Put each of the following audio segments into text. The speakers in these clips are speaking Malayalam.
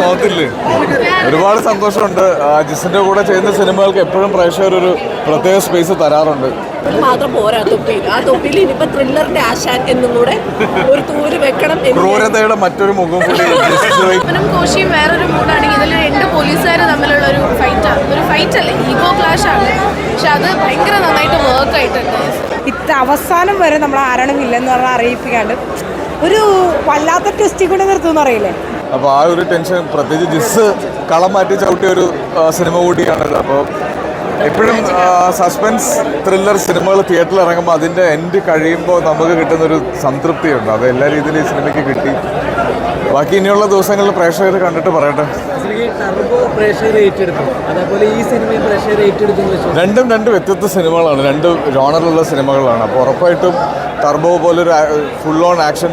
മുഖത്തില്ലേ ഒരുപാട് സന്തോഷമുണ്ട്. ജിസിന്റെ കൂടെ ചെയ്യുന്ന സിനിമകൾക്ക് എപ്പോഴും പ്രേക്ഷകർ ഒരു പ്രത്യേക സ്പേസ് തരാറുണ്ട്. മാത്രം പോരാ തൊപ്പിയിൽ, ആ തൊപ്പിയിൽ ഇനിയിപ്പോ ത്രില്ലറിന്റെ ആശാൻ എന്നും കൂടെ ഒരു തൂര് വെക്കണം. ക്രൂരതയുടെ മറ്റൊരു മുഖം കൂടി. കോശിയും വേറൊരു മൂഡാണെങ്കിൽ ഇതിൽ രണ്ട് പോലീസുകാർ തമ്മിലുള്ള ഒരു ഫൈറ്റ് അല്ലേ, ഈഗോ ക്ലാഷ് ആണ്. പക്ഷെ അത് ഭയങ്കര നന്നായിട്ട് വർക്ക് ആയിട്ടുണ്ട്. ഇത്ര അവസാനം വരെ നമ്മൾ ആരാണ് വില്ലെന്ന് പറഞ്ഞാൽ അറിയിപ്പിക്കാണ്ട് ഒരു വല്ലാത്ത ട്വിസ്റ്റിൽ കൂടെ നിർത്തുമെന്ന് അറിയില്ലേ. അപ്പോൾ ആ ഒരു ടെൻഷൻ, പ്രത്യേകിച്ച് ജിസ് കളം മാറ്റി ചവിട്ടിയ ഒരു സിനിമ കൂടിയാണല്ലോ. അപ്പോൾ എപ്പോഴും സസ്പെൻസ് ത്രില്ലർ സിനിമകൾ തിയേറ്ററിൽ ഇറങ്ങുമ്പോൾ അതിൻ്റെ എൻഡ് കഴിയുമ്പോൾ നമുക്ക് കിട്ടുന്നൊരു സംതൃപ്തിയുണ്ട്. അത് എല്ലാ രീതിയിലും ഈ സിനിമയ്ക്ക് കിട്ടി. ബാക്കി ഇനിയുള്ള ദിവസങ്ങളിൽ പ്രേക്ഷകർ കണ്ടിട്ട് പറയട്ടെ. രണ്ടും രണ്ട് വ്യത്യസ്ത സിനിമകളാണ്, രണ്ട് ജോണറിലുള്ള സിനിമകളാണ്. അപ്പോൾ ഉറപ്പായിട്ടും ടർബോ പോലൊരു ഫുൾ ഓൺ ആക്ഷൻ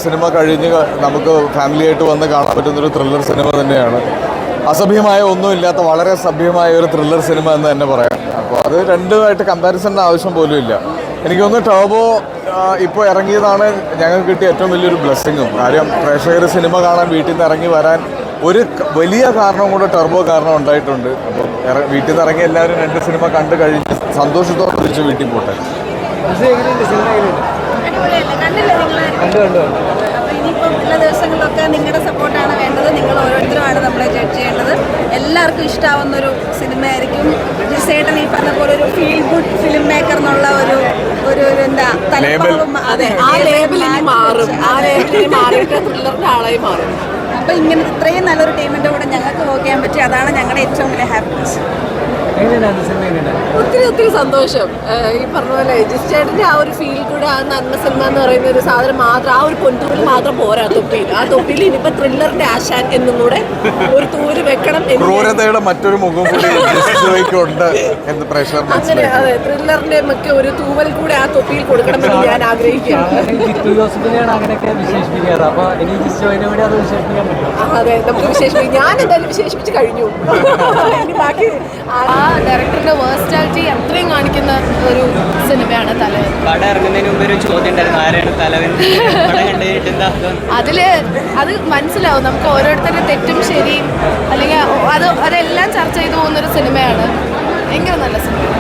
സിനിമ കഴിഞ്ഞ് നമുക്ക് ഫാമിലിയായിട്ട് വന്ന് കാണാൻ പറ്റുന്നൊരു ത്രില്ലർ സിനിമ തന്നെയാണ്. അസഭ്യമായ ഒന്നുമില്ലാത്ത വളരെ സഭ്യമായ ഒരു ത്രില്ലർ സിനിമ എന്ന് തന്നെ പറയാം. അപ്പോൾ അത് രണ്ടുമായിട്ട് കമ്പാരിസണിൻ്റെ ആവശ്യം പോലും ഇല്ല. എനിക്ക് തോന്നുന്നു ടർബോ ഇപ്പോൾ ഇറങ്ങിയതാണ് ഞങ്ങൾക്ക് കിട്ടിയ ഏറ്റവും വലിയൊരു ബ്ലെസ്സിങ്ങും. കാര്യം പ്രേക്ഷകർ സിനിമ കാണാൻ വീട്ടിൽ നിന്ന് ഇറങ്ങി വരാൻ ഒരു വലിയ കാരണം കൂടെ ടർബോ കാരണം ഉണ്ടായിട്ടുണ്ട്. അപ്പം വീട്ടിൽ നിന്ന് ഇറങ്ങി എല്ലാവരും രണ്ട് സിനിമ കണ്ടു കഴിഞ്ഞ് സന്തോഷത്തോടെ തിരിച്ച് വീട്ടിൽ പോട്ടെ. ഇനിയിപ്പം ഉള്ള ദിവസങ്ങളിലൊക്കെ നിങ്ങളുടെ സപ്പോർട്ടാണ് വേണ്ടത്. നിങ്ങൾ ഓരോരുത്തരുമാണ് നമ്മളെ ജഡ്ജ് ചെയ്യേണ്ടത്. എല്ലാവർക്കും ഇഷ്ടമാവുന്നൊരു സിനിമയായിരിക്കും. ജിസേട്ടൻ ഈ പറഞ്ഞ പോലെ ഒരു ഫീൽ ഗുഡ് ഫിലിം മേക്കർ എന്നുള്ള ഒരു എന്താ തലപ്പാവും, അതെ, ആ ലേബലിൽ മാറും. ആ ലേബലിൽ മാറിയിട്ട് ത്രില്ലറിന്റെ ആളായി മാറും. അപ്പം ഇങ്ങനെ ഇത്രയും നല്ലൊരു ടീമിൻ്റെ കൂടെ ഞങ്ങൾക്ക് വർക്ക് ചെയ്യാൻ പറ്റി. അതാണ് ഞങ്ങളുടെ ഏറ്റവും വലിയ ഹാപ്പിനെസ്. ഒത്തിരി സന്തോഷം. ഈ പറഞ്ഞ പോലെ ജിസ്റ്റേഡിന്റെ ആ ഒരു ഫീൽ കൂടെ, ആ നന്മ സിനിമ എന്ന് പറയുന്ന ഒരു സാധനം മാത്രം, ആ ഒരു പൊൻതൂരിൽ മാത്രം പോരാ തൊപ്പിയിൽ. ആ തൊപ്പിയിൽ ഇനിയിപ്പോ ത്രില്ലറിന്റെ ആശാൻ എന്നും കൂടെ ഒരു തൂര് വെക്കണം. ക്രൂരതയുടെ മറ്റൊരു മുഖം കൂടി ഉണ്ട് എന്ന് പ്രേക്ഷകർ അങ്ങനെ, അതെ, ത്രില്ലറിന്റെ ഒക്കെ ഒരു തൂവൽ കൂടെ ആ തൊപ്പിയിൽ കൊടുക്കണമെന്ന് ഞാൻ ആഗ്രഹിക്കുകയാണ്. അതെ, നമുക്ക് വിശേഷിപ്പിക്കാം. ഞാൻ എന്തായാലും വിശേഷിപ്പിച്ച് കഴിഞ്ഞു. ഇനി ബാക്കി ഡയറക്ടറുടെ വേഴ്സ്റ്റാലിറ്റി അത്രയും കാണിക്കുന്ന ഒരു സിനിമയാണ് തലവൻ. പടം ഇറങ്ങുന്നതിന് മുമ്പ് ഒരു ചോദ്യം ഉണ്ടായിരുന്നു, ആരാണ് തലവൻ? അത് മനസ്സിലാവും നമുക്ക് ഓരോരുത്തരുടെ തെറ്റും ശരിയും, അല്ലെങ്കിൽ അതെല്ലാം ചർച്ച ചെയ്തു പോകുന്നൊരു സിനിമയാണ്. ഭയങ്കര നല്ല സിനിമയാണ്.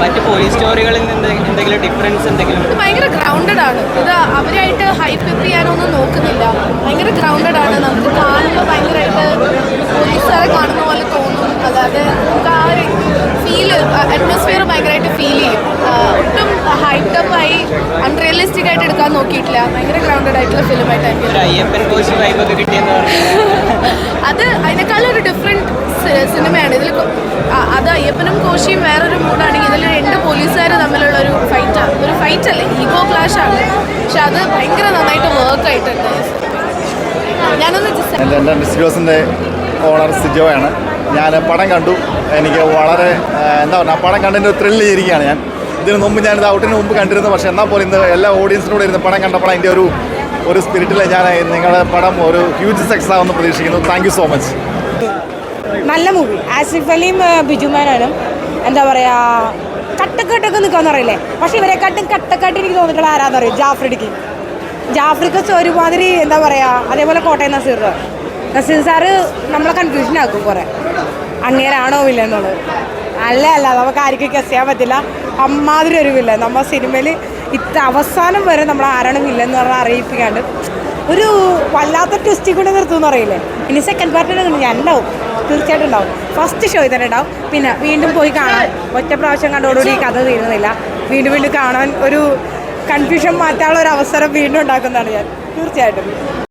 മറ്റ് പോലീസ് സ്റ്റോറികളിൽ നിന്ന് എന്തെങ്കിലും ഡിഫറൻസ് എന്തെങ്കിലും? ഇത് ഭയങ്കര ഗ്രൗണ്ടഡ് ആണ്. ഇത് അവരായിട്ട് ഹൈപ്പ് ചെയ്യാനൊന്നും നോക്കുന്നില്ല. ഭയങ്കര ഗ്രൗണ്ടഡ് ആണ്. നമുക്ക് കാണുമ്പോൾ ഭയങ്കരമായിട്ട് പോലീസുകാരെ കാണുന്ന പോലെ തോന്നും. അല്ലാതെ നമുക്ക് ആ ഒരു ഫീല്, അറ്റ്മോസ്ഫിയർ ഭയങ്കരമായിട്ട് ഫീൽ ചെയ്യും. ഒട്ടും ഹൈറ്റപ്പായി അൺറിയലിസ്റ്റിക് ആയിട്ട് എടുക്കാൻ നോക്കിയിട്ടില്ല. ഭയങ്കര ഗ്രൗണ്ടഡ് ആയിട്ടുള്ള ഫിലിമായിട്ട് എനിക്ക് അയ്യപ്പൻ കോശി വൈബൊക്കെ കിട്ടിയെന്ന് അത് അതിനേക്കാളും ഒരു ഡിഫറെൻറ്റ് സിനിമയാണ്. ഇതിൽ അത് അയ്യപ്പനും കോശിയും വേറൊരു മൂഡാണെങ്കിൽ ഇതിൽ രണ്ട് പോലീസുകാർ തമ്മിലുള്ള ഒരു ഫൈറ്റ് അല്ലേ, ഈഗോ ക്ലാഷ് ആണ്. പക്ഷെ അത് ഭയങ്കര നന്നായിട്ട് വർക്ക് ആയിട്ടുണ്ട്. ഞാനൊന്ന് എൻ്റെ ഡിസ്ട്രിബ്യൂഷൻ്റെ ഓണർ സിജോയാണ്. ഞാൻ പടം കണ്ടു. എനിക്ക് വളരെ എന്താ പറയുക, പടം കണ്ടതിൻ്റെ ത്രില്ല് ചെയ്തിരിക്കുകയാണ് ഞാൻ. ഇതിന് മുമ്പ് ഞാനിത് ഔട്ടിന് മുമ്പ് കണ്ടിരുന്നു. പക്ഷേ എന്നാൽ പോലും ഇന്ന് എല്ലാ ഓഡിയൻസിനോട് ഇരുന്ന് പടം കണ്ടപ്പോൾ അതിൻ്റെ ഒരു സ്പിരിറ്റിൽ ഞാൻ നിങ്ങളുടെ പടം ഒരു ഹ്യൂജ് സക്സസ് ആവുമെന്ന് പ്രതീക്ഷിക്കുന്നു. Thank you so much. നല്ല മൂവി. ആസിഫ് അലിയും ബിജുമാനും എന്താ പറയുക, കട്ടക്കെട്ടൊക്കെ നിൽക്കാന്ന് പറയില്ലേ. പക്ഷെ ഇവരെ കട്ടക്കാട്ട് എനിക്ക് തോന്നിയിട്ടുള്ള ആരാന്ന് പറയും, ജാഫ്രിക്ക് ഒരുമാതിരി എന്താ പറയുക. അതേപോലെ കോട്ടയം നസീർ സാറ് നമ്മളെ കൺഫ്യൂഷൻ ആക്കും കുറേ, അങ്ങേരാണോ വില്ലെന്നുള്ളത്. അല്ല നമുക്ക് ആർക്കും ഗസ് ചെയ്യാൻ പറ്റില്ല. അമ്മാതിരി ഒരു വില്ലൻ നമ്മൾ സിനിമയിൽ ഇത്ര അവസാനം വരെ നമ്മൾ ആരാണ് വില്ലെന്ന് പറഞ്ഞാൽ അറിയിപ്പിക്കാണ്ട് ഒരു വല്ലാത്ത ട്വിസ്റ്റിൽ കൂടെ നിർത്തുമെന്ന് അറിയില്ലേ. ഇനി സെക്കൻഡ് പാർട്ടിന് ഞാൻ ഉണ്ടാവും, തീർച്ചയായിട്ടും ഉണ്ടാവും. ഫസ്റ്റ് ഷോയിൽ തന്നെ ഉണ്ടാവും. പിന്നെ വീണ്ടും പോയി കാണാൻ, ഒറ്റ പ്രാവശ്യം കണ്ടോടുകൂടി ഈ കഥ തീരുന്നില്ല. വീണ്ടും കാണാൻ ഒരു കൺഫ്യൂഷൻ മാറ്റാനുള്ള ഒരു അവസരം വീണ്ടും ഉണ്ടാക്കുന്നതാണ് ഞാൻ, തീർച്ചയായിട്ടും.